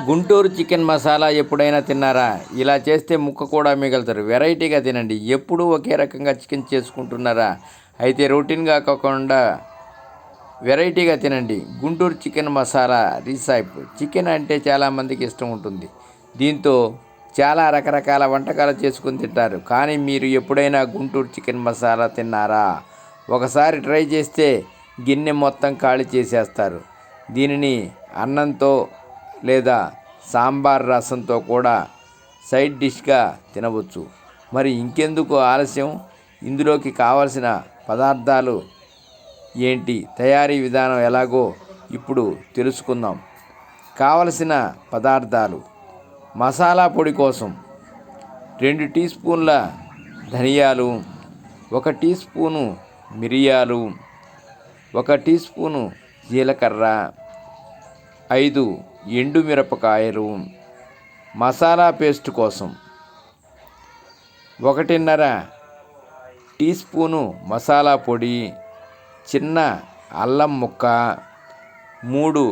Guntur chicken masala ఎప్పుడైనా తిన్నారా? ఇలా చేస్తే ముక్క కూడా మిగులుతారు. వెరైటీగా తినండి. ఎప్పుడూ ఒకే రకంగా చికెన్ చేసుకుంటున్నారా? అయితే రొటీన్గా కాకుండా వెరైటీగా తినండి. గుంటూరు చికెన్ మసాలా రిసైప్. చికెన్ అంటే చాలామందికి ఇష్టం ఉంటుంది. దీంతో చాలా రకరకాల వంటకాలు చేసుకుని తింటారు. కానీ మీరు ఎప్పుడైనా గుంటూరు చికెన్ మసాలా తిన్నారా? ఒకసారి ట్రై చేస్తే గిన్నె మొత్తం ఖాళీ చేసేస్తారు. దీనిని అన్నంతో లేదా సాంబార్ రసంతో కూడా సైడ్ డిష్గా తినవచ్చు. మరి ఇంకెందుకు ఆలస్యం? ఇందులోకి కావలసిన పదార్థాలు ఏంటి, తయారీ విధానం ఎలాగో ఇప్పుడు తెలుసుకుందాం. కావలసిన పదార్థాలు: మసాలా పొడి కోసం 2 టీ స్పూన్ల ధనియాలు, 1 టీ స్పూను మిరియాలు, 1 టీ స్పూను జీలకర్ర, 5 ఎండుమిరపకాయలు. మసాలా పేస్ట్ కోసం 1.5 టీ స్పూను మసాలా పొడి, చిన్న అల్లం ముక్క, 3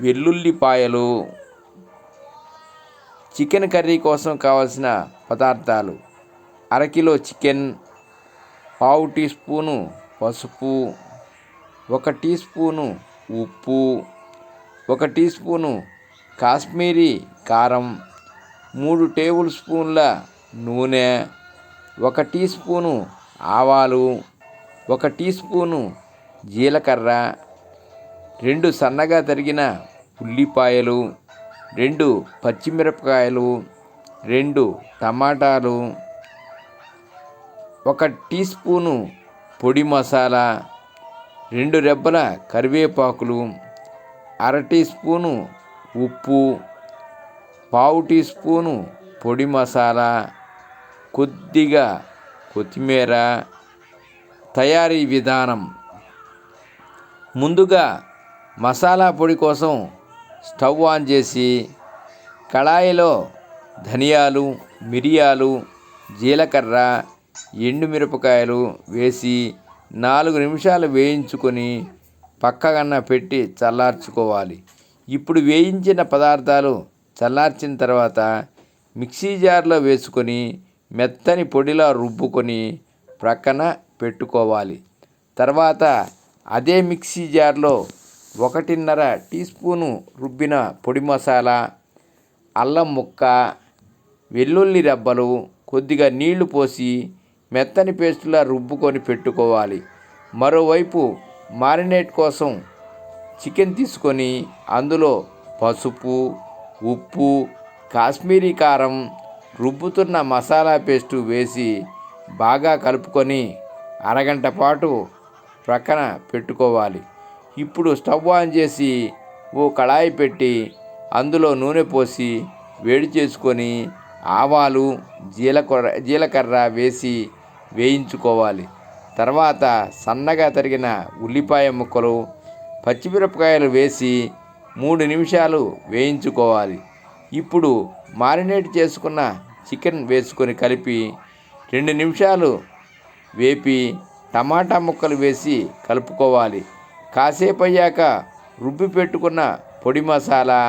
వెల్లుల్లిపాయలు. చికెన్ కర్రీ కోసం కావాల్సిన పదార్థాలు: అరకిలో చికెన్, పావు టీ స్పూను పసుపు, 1 టీ స్పూను ఉప్పు, 1 టీ స్పూను కాశ్మీరీ కారం, 3 టేబుల్ స్పూన్ల నూనె, 1 టీ స్పూను ఆవాలు, 1 టీ స్పూను జీలకర్ర, 2 సన్నగా తరిగిన ఉల్లిపాయలు, 2 పచ్చిమిరపకాయలు, 2 టమాటాలు, 1 టీ స్పూను పొడి మసాలా, 2 రెబ్బల కరివేపాకులు, అర టీ స్పూను ఉప్పు, పావు టీ స్పూను పొడి మసాలా, కొద్దిగా కొత్తిమీర. తయారీ విధానం: ముందుగా మసాలా పొడి కోసం స్టవ్ ఆన్ చేసి కళాయిలో ధనియాలు, మిరియాలు, జీలకర్ర, ఎండుమిరపకాయలు వేసి 4 నిమిషాలు వేయించుకొని పక్కన పెట్టి చల్లార్చుకోవాలి. ఇప్పుడు వేయించిన పదార్థాలు చల్లార్చిన తర్వాత మిక్సీ జార్లో వేసుకొని మెత్తని పొడిలా రుబ్బుకొని ప్రక్కన పెట్టుకోవాలి. తర్వాత అదే మిక్సీ జార్లో 1.5 టీ స్పూను రుబ్బిన పొడి మసాలా, అల్లం ముక్క, వెల్లుల్లి రెబ్బలు, కొద్దిగా నీళ్లు పోసి మెత్తని పేస్టులా రుబ్బుకొని పెట్టుకోవాలి. మరోవైపు మారినేట్ కోసం చికెన్ తీసుకొని అందులో పసుపు, ఉప్పు, కాశ్మీరీ కారం, రుబ్బుతున్న మసాలా పేస్టు వేసి బాగా కలుపుకొని అరగంట పాటు ప్రక్కన పెట్టుకోవాలి. ఇప్పుడు స్టవ్ ఆన్ చేసి ఓ కళాయి పెట్టి అందులో నూనె పోసి వేడి చేసుకొని ఆవాలు, జీలకర్ర వేసి వేయించుకోవాలి. తర్వాత సన్నగా తరిగిన ఉల్లిపాయ ముక్కలు, పచ్చిమిరపకాయలు వేసి 3 నిమిషాలు వేయించుకోవాలి. ఇప్పుడు మారినేట్ చేసుకున్న చికెన్ వేసుకొని కలిపి 2 నిమిషాలు వేపి టమాటా ముక్కలు వేసి కలుపుకోవాలి. కాసేపు అయ్యాక రుబ్బి పెట్టుకున్న పొడి మసాలా,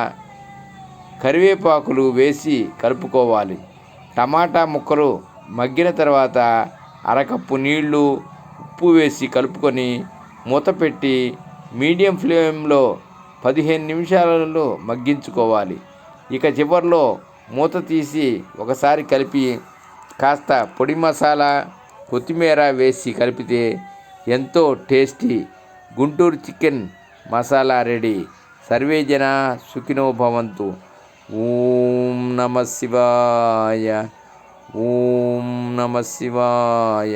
కరివేపాకులు వేసి కలుపుకోవాలి. టమాటా ముక్కలు మగ్గిన తర్వాత అరకప్పు నీళ్లు, ఉప్పు వేసి కలుపుకొని మూత పెట్టి మీడియం ఫ్లేమ్లో 15 నిమిషాలలో మగ్గించుకోవాలి. ఇక చివర్లో మూత తీసి ఒకసారి కలిపి కాస్త పొడి మసాలా, కొత్తిమీర వేసి కలిపితే ఎంతో tasty Guntur chicken masala ready. Survey జనా సుఖినో భవంతు. ఓం నమః శివాయ. ఓం నమః శివాయ.